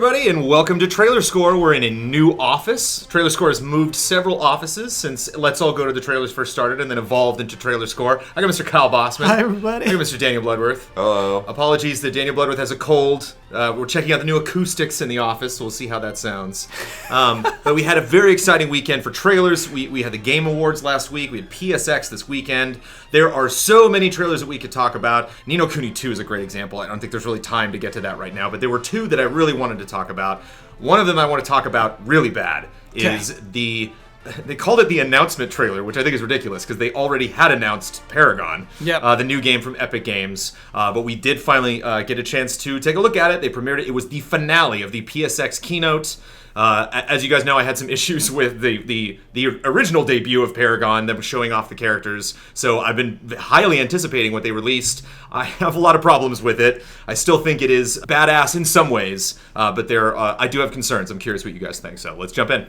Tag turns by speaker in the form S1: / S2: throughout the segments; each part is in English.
S1: everybody, and welcome to Trailer Score. We're in a new office. Trailer Score has moved several offices since Let's All Go to the Trailers first started and then evolved into Trailer Score. I got Mr. Kyle Bossman.
S2: Hi, everybody.
S1: I got Mr. Daniel Bloodworth.
S3: Hello.
S1: Apologies that Daniel Bloodworth has a cold. We're checking out the new acoustics in the office, so we'll see how that sounds. But we had a very exciting weekend for trailers. We had the Game Awards last week. We had PSX this weekend. There are so many trailers that we could talk about. Ni no Kuni 2 is a great example. I don't think there's really time to get to that right now, but there were two that I really wanted to talk about. One of them I want to talk about really bad is they called it the announcement trailer, which I think is ridiculous because they already had announced Paragon, the new game from Epic Games. But we did finally get a chance to take a look at it. They premiered it. It was the finale of the PSX keynote. As you guys know, I had some issues with the original debut of Paragon, them showing off the characters, so I've been highly anticipating what they released. I have a lot of problems with it. I still think it is badass in some ways, but I do have concerns. I'm curious what you guys think, so let's jump in.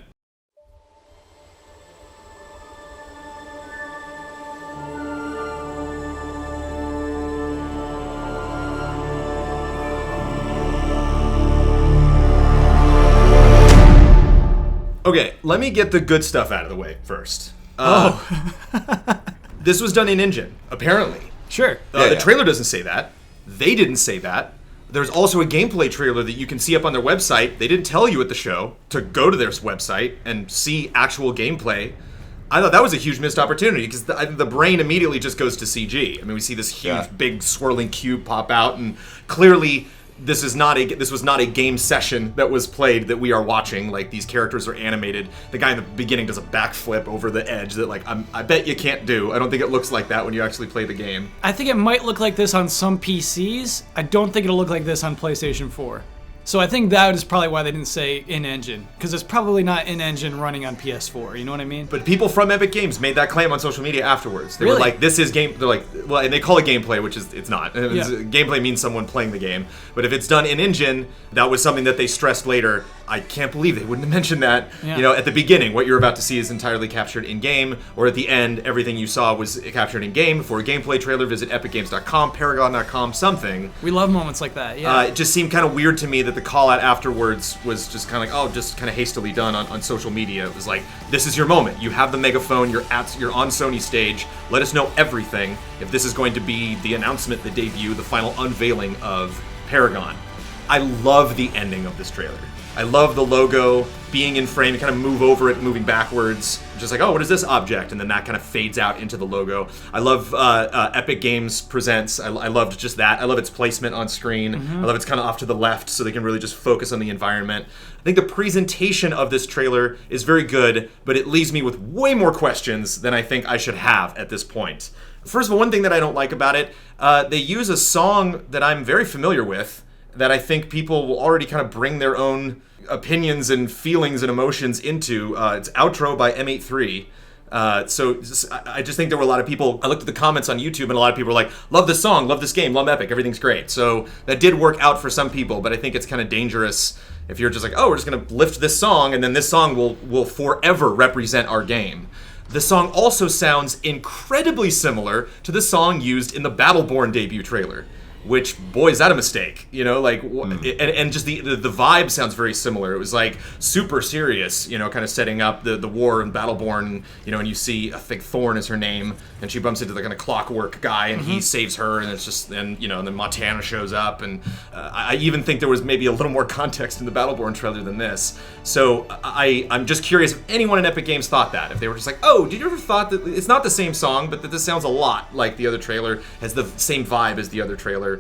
S1: Okay, let me get the good stuff out of the way first. This was done in engine, apparently.
S2: Sure.
S1: The trailer doesn't say that. They didn't say that. There's also a gameplay trailer that you can see up on their website. They didn't tell you at the show to go to their website and see actual gameplay. I thought that was a huge missed opportunity because the brain immediately just goes to CG. I mean, we see this huge, big swirling cube pop out, and clearly this was not a game session that was played that we are watching. Like, these characters are animated. The guy in the beginning does a backflip over the edge that, like, I bet you can't do. I don't think it looks like that when you actually play the game.
S2: I think it might look like this on some PCs. I don't think it'll look like this on PlayStation 4. So I think that is probably why they didn't say in-engine, because it's probably not in-engine running on PS4, you know what I mean?
S1: But people from Epic Games made that claim on social media afterwards. They
S2: Really?
S1: were like, this is game, they're like, well, and they call it gameplay, which is, it's not. Gameplay means someone playing the game. But if it's done in-engine, that was something that they stressed later. I can't believe they wouldn't have mentioned that.
S2: Yeah.
S1: You know, at the beginning, what you're about to see is entirely captured in-game, or at the end, everything you saw was captured in-game. For a gameplay trailer, visit epicgames.com, paragon.com, something.
S2: We love moments like that, yeah.
S1: It just seemed kind of weird to me that the call-out afterwards was just kind of like, just kind of hastily done on social media. It was like, this is your moment. You have the megaphone, you're on Sony stage. Let us know everything if this is going to be the announcement, the debut, the final unveiling of Paragon. I love the ending of this trailer. I love the logo being in frame. You kind of move over it, moving backwards. Just like, oh, what is this object? And then that kind of fades out into the logo. I love Epic Games Presents. I loved just that. I love its placement on screen. I love it's kind of off to the left so they can really just focus on the environment. I think the presentation of this trailer is very good, but it leaves me with way more questions than I think I should have at this point. First of all, one thing that I don't like about it, they use a song that I'm very familiar with, that I think people will already kind of bring their own opinions and feelings and emotions into. It's Outro by M83. I just think there were a lot of people, I looked at the comments on YouTube and a lot of people were like, love this song, love this game, love Epic, everything's great. So that did work out for some people, but I think it's kind of dangerous if you're just like, oh, we're just going to lift this song and then this song will forever represent our game. The song also sounds incredibly similar to the song used in the Battleborn debut trailer. Which, boy, is that a mistake, you know, like, and just the vibe sounds very similar. It was like super serious, you know, kind of setting up the war in Battleborn, you know, and you see, I think Thorn is her name, and she bumps into the kind of clockwork guy, and he saves her, and it's just, and, you know, and then Montana shows up, and I even think there was maybe a little more context in the Battleborn trailer than this. So I'm just curious if anyone in Epic Games thought that, if they were just like, oh, did you ever thought that it's not the same song, but that this sounds a lot like the other trailer, has the same vibe as the other trailer.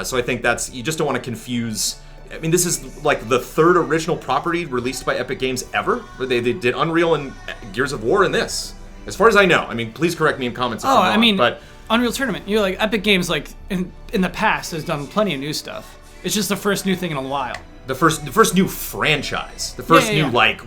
S1: So I think you just don't want to confuse. I mean, this is like the third original property released by Epic Games ever. Where they did Unreal and Gears of War in this, as far as I know. I mean, please correct me in comments if I'm wrong, but
S2: Unreal Tournament, you know, like Epic Games, like in the past has done plenty of new stuff. It's just the first new thing in a while.
S1: The first new franchise. The first new, like,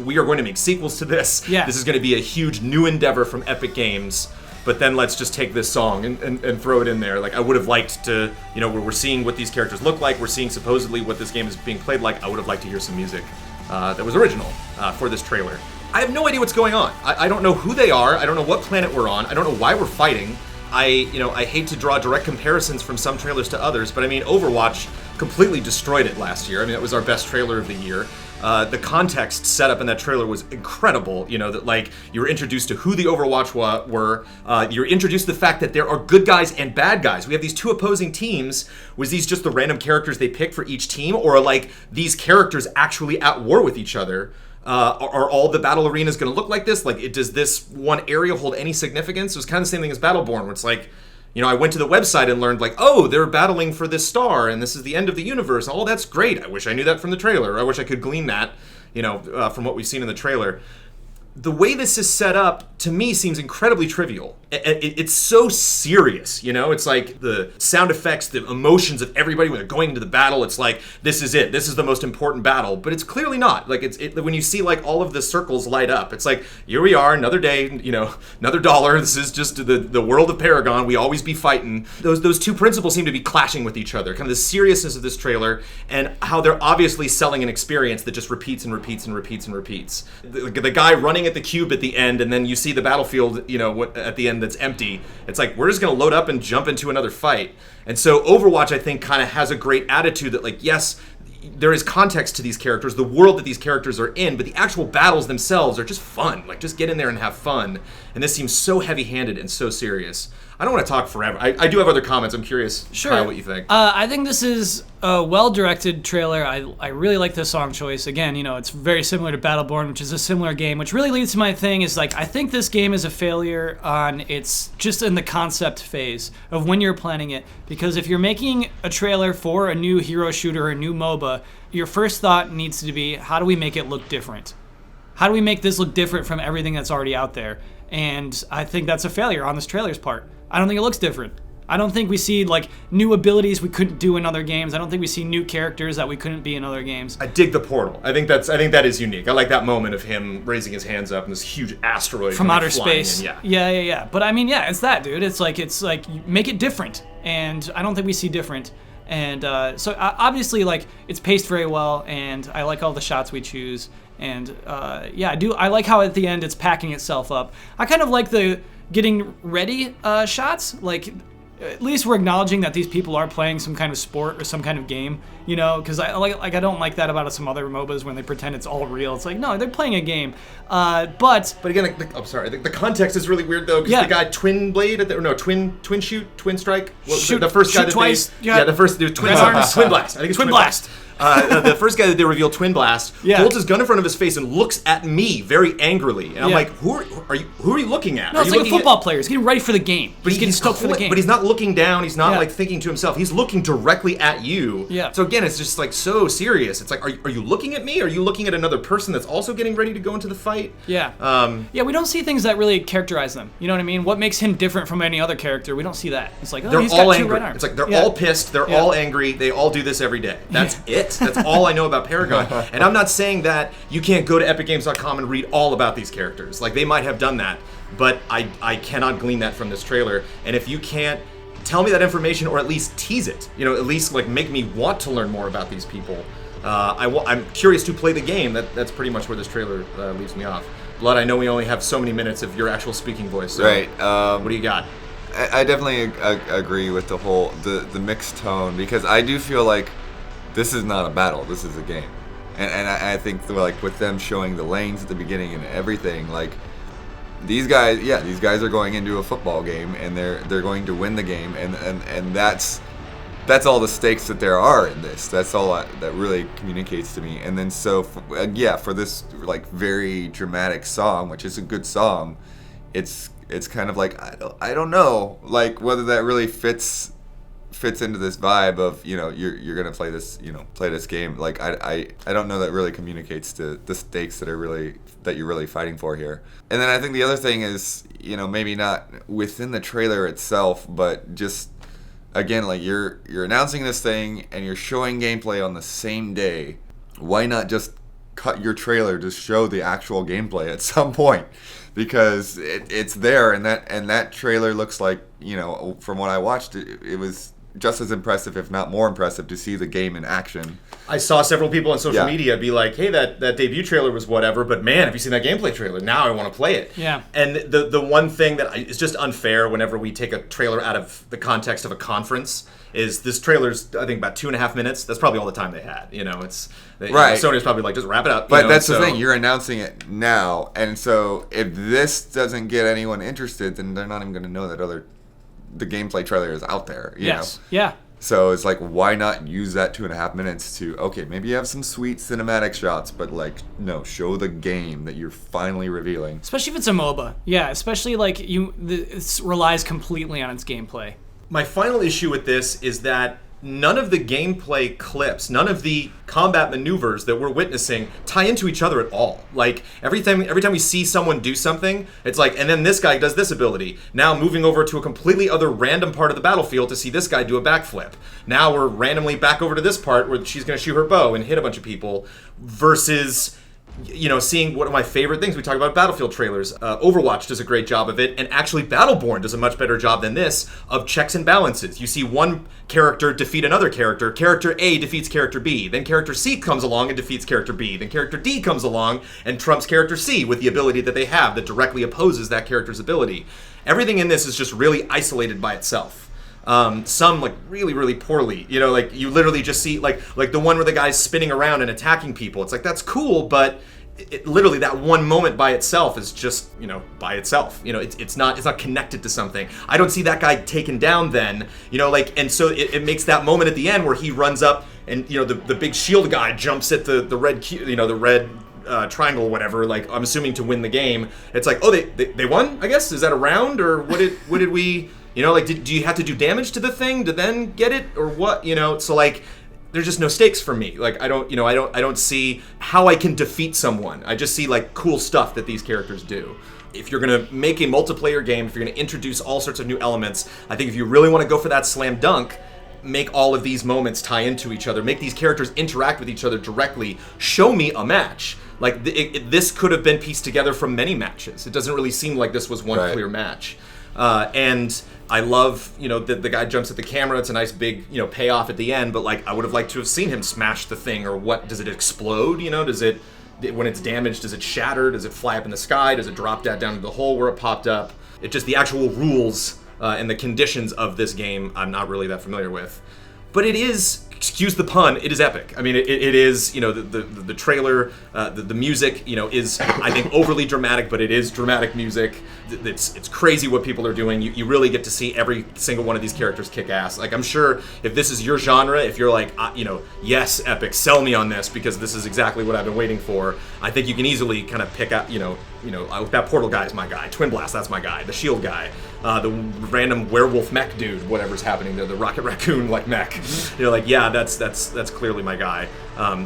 S1: we are going to make sequels to this.
S2: Yeah.
S1: This is going to be a huge new endeavor from Epic Games. But then let's just take this song and throw it in there. Like, I would have liked to, you know, we're seeing what these characters look like. We're seeing supposedly what this game is being played like. I would have liked to hear some music that was original for this trailer. I have no idea what's going on. I don't know who they are. I don't know what planet we're on. I don't know why we're fighting. I hate to draw direct comparisons from some trailers to others, but I mean, Overwatch completely destroyed it last year. I mean, it was our best trailer of the year. The context set up in that trailer was incredible. You know, that like you were introduced to who the Overwatch were. You're introduced to the fact that there are good guys and bad guys. We have these two opposing teams. Was these just the random characters they picked for each team, or are like these characters actually at war with each other? Are all the battle arenas going to look like this? Like, does this one area hold any significance? It was kind of the same thing as Battleborn, where it's like, you know, I went to the website and learned like, oh, they're battling for this star, and this is the end of the universe. Oh, that's great. I wish I knew that from the trailer. I wish I could glean that, you know, from what we've seen in the trailer. The way this is set up, to me, seems incredibly trivial. It's so serious, you know? It's like the sound effects, the emotions of everybody when they're going into the battle. It's like, this is it. This is the most important battle. But it's clearly not. Like, when you see, like, all of the circles light up, it's like, here we are, another day, you know, another dollar. This is just the world of Paragon. We always be fighting. Those two principles seem to be clashing with each other. Kind of the seriousness of this trailer and how they're obviously selling an experience that just repeats and repeats and repeats and repeats. The guy running at the cube at the end, and then you see the battlefield, you know, at the end that's empty. It's like, we're just going to load up and jump into another fight. And so Overwatch, I think, kind of has a great attitude that, like, yes, there is context to these characters, the world that these characters are in, but the actual battles themselves are just fun. Like, just get in there and have fun. And this seems so heavy-handed and so serious. I don't want to talk forever. I do have other comments. I'm curious, Kyle, what you think.
S2: I think this is a well-directed trailer. I really like the song choice. Again, you know, it's very similar to Battleborn, which is a similar game, which really leads to my thing is, like, I think this game is a failure on its just in the concept phase of when you're planning it. Because if you're making a trailer for a new hero shooter or a new MOBA, your first thought needs to be, how do we make it look different? How do we make this look different from everything that's already out there? And I think that's a failure on this trailer's part. I don't think it looks different. I don't think we see like new abilities we couldn't do in other games. I don't think we see new characters that we couldn't be in other games.
S1: I dig the portal. I think that is unique. I like that moment of him raising his hands up and this huge asteroid
S2: from outer space.
S1: In.
S2: Yeah. But I mean, yeah, it's that, dude. It's like you make it different, and I don't think we see different. And so obviously, like, it's paced very well, and I like all the shots we choose. And yeah, I like how at the end it's packing itself up. I kind of like the getting ready shots. Like, at least we're acknowledging that these people are playing some kind of sport or some kind of game, you know, because I don't like that about some other MOBAs when they pretend it's all real. It's like, no, they're playing a game. But
S1: again, I'm sorry, the context is really weird though, because the guy twin strike.
S2: Shoot,
S1: the first guy that
S2: twice.
S1: The first twin blast. I think it's twin blast. The first guy that they reveal, Twin Blast, holds his gun in front of his face and looks at me very angrily. And I'm like, who are you looking at?
S2: No, it's like a football player. He's getting ready for the game. But he's getting stoked for the game.
S1: But he's not looking down. He's not like thinking to himself. He's looking directly at you.
S2: Yeah.
S1: So again, it's just like so serious. It's like, are you looking at me? Are you looking at another person that's also getting ready to go into the fight?
S2: Yeah. Yeah, we don't see things that really characterize them. You know what I mean? What makes him different from any other character? We don't see that. It's like,
S1: they're
S2: he's
S1: all
S2: got two
S1: angry.
S2: red arms.
S1: It's like they're all pissed. They're all angry. They all do this every day. That's it. That's all I know about Paragon. And I'm not saying that you can't go to epicgames.com and read all about these characters. Like, they might have done that, but I cannot glean that from this trailer. And if you can't tell me that information, or at least tease it, you know, at least like make me want to learn more about these people, I'm curious to play the game. That's pretty much where this trailer leaves me off. Blood, I know we only have so many minutes of your actual speaking voice. So
S3: right.
S1: What do you got?
S3: I definitely agree with the mixed tone, because I do feel like this is not a battle. This is a game, and I think like with them showing the lanes at the beginning and everything, like these guys are going into a football game and they're going to win the game, and that's all the stakes that there are in this. That's all that really communicates to me. And then so for this like very dramatic song, which is a good song, it's kind of like I don't know like whether that really fits into this vibe of, you know, you're gonna play this game. Like I don't know that really communicates to the stakes that you're really fighting for here. And then I think the other thing is, you know, maybe not within the trailer itself, but just again, like you're announcing this thing and you're showing gameplay on the same day. Why not just cut your trailer to show the actual gameplay at some point? Because it's there, and that trailer looks like, you know, from what I watched, it was just as impressive, if not more impressive, to see the game in action.
S1: I saw several people on social
S3: Yeah.
S1: media be like, hey, that debut trailer was whatever, but man, have you seen that gameplay trailer? Now I want to play it.
S2: Yeah.
S1: And the one thing that is just unfair whenever we take a trailer out of the context of a conference is this trailer's, I think, about 2.5 minutes. That's probably all the time they had. It's
S3: Right.
S1: Sony's probably like, just wrap it up.
S3: But that's the thing. You're announcing it now. And so if this doesn't get anyone interested, then they're not even going to know that the gameplay trailer is out there. You know?
S2: Yeah.
S3: So it's like, why not use that 2.5 minutes to, okay, maybe you have some sweet cinematic shots, but like, no, show the game that you're finally revealing.
S2: Especially if it's a MOBA. Yeah, especially like it relies completely on its gameplay.
S1: My final issue with this is that none of the gameplay clips, none of the combat maneuvers that we're witnessing tie into each other at all. Like every time we see someone do something, it's like, and then this guy does this ability. Now moving over to a completely other random part of the battlefield to see this guy do a backflip. Now we're randomly back over to this part where she's going to shoot her bow and hit a bunch of people versus seeing one of my favorite things. We talk about Battlefield trailers. Overwatch does a great job of it, and actually Battleborn does a much better job than this of checks and balances. You see one character defeat another character. Character A defeats character B. Then character C comes along and defeats character B. Then character D comes along and trumps character C with the ability that they have that directly opposes that character's ability. Everything in this is just really isolated by itself. Some like really, really poorly. Like you literally just see like the one where the guy's spinning around and attacking people. It's like, that's cool, but literally that one moment by itself is just by itself. It's not connected to something. I don't see that guy taken down then. And so it makes that moment at the end where he runs up and the big shield guy jumps at the red the red triangle or whatever, like I'm assuming to win the game. It's like, oh, they won, I guess. Is that a round, or what did we do you have to do damage to the thing to then get it, or what? So like there's just no stakes for me. Like I don't see how I can defeat someone. I just see like cool stuff that these characters do. If you're going to make a multiplayer game, if you're going to introduce all sorts of new elements, I think if you really want to go for that slam dunk, make all of these moments tie into each other, make these characters interact with each other directly, show me a match. Like this could have been pieced together from many matches. It doesn't really seem like this was one clear match. And I love, the guy jumps at the camera. It's a nice big, payoff at the end. But like, I would have liked to have seen him smash the thing, or what? Does it explode? Does it, when it's damaged, does it shatter? Does it fly up in the sky? Does it drop down into the hole where it popped up? It just, the actual rules and the conditions of this game, I'm not really that familiar with. But it is, excuse the pun, it is epic. I mean, it is, the trailer, the music, is, I think, overly dramatic, but it is dramatic music. It's crazy what people are doing. You really get to see every single one of these characters kick ass. Like, I'm sure if this is your genre, if you're like, yes, epic, sell me on this because this is exactly what I've been waiting for, I think you can easily kind of pick out, that Portal guy is my guy. Twin Blast, that's my guy. The Shield guy. The random werewolf mech dude, whatever's happening there, the Rocket Raccoon like mech. Yeah, that's clearly my guy.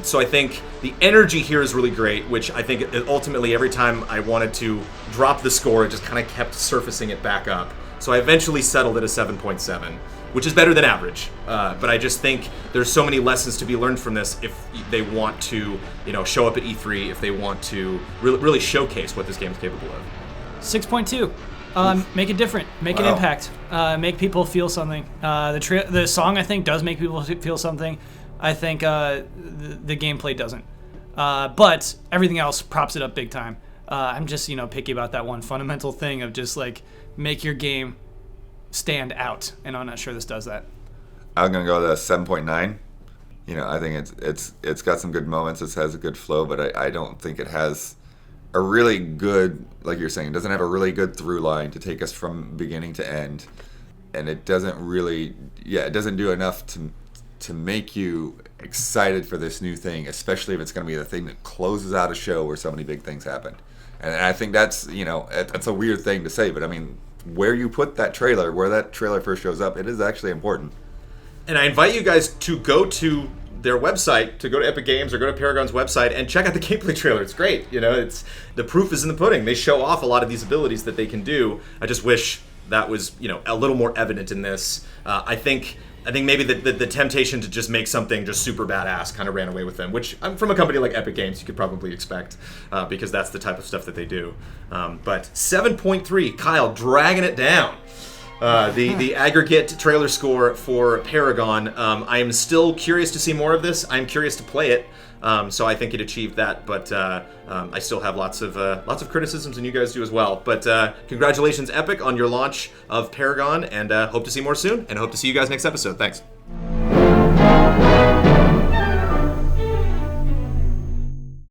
S1: So I think the energy here is really great, which I think ultimately every time I wanted to drop the score, it just kind of kept surfacing it back up. So I eventually settled at a 7.7, which is better than average. But I just think there's so many lessons to be learned from this if they want to, show up at E3, if they want to really showcase what this game's capable of.
S2: 6.2. Make it different. Make an impact. Make people feel something. The song, I think, does make people feel something. I think the gameplay doesn't. But everything else props it up big time. I'm just, picky about that one fundamental thing of just, like, make your game stand out. And I'm not sure this does that.
S3: I'm going to go to 7.9. I think it's got some good moments. It has a good flow, but I don't think it has a really good, like you're saying, it doesn't have a really good through line to take us from beginning to end. And it doesn't really, it doesn't do enough to make you excited for this new thing, especially if it's going to be the thing that closes out a show where so many big things happen. And I think that's, that's a weird thing to say, but I mean, where you put that trailer, where that trailer first shows up, it is actually important.
S1: And I invite you guys to go to their website, to go to Epic Games or go to Paragon's website and check out the gameplay trailer. It's great. It's the proof is in the pudding. They show off a lot of these abilities that they can do. I just wish that was, a little more evident in this. I think maybe the temptation to just make something just super badass kind of ran away with them, which from a company like Epic Games you could probably expect because that's the type of stuff that they do. But 7.3, Kyle dragging it down. The aggregate trailer score for Paragon. I am still curious to see more of this. I'm curious to play it. So I think it achieved that, but I still have lots of criticisms, and you guys do as well. But congratulations, Epic, on your launch of Paragon, and hope to see more soon, and hope to see you guys next episode. Thanks.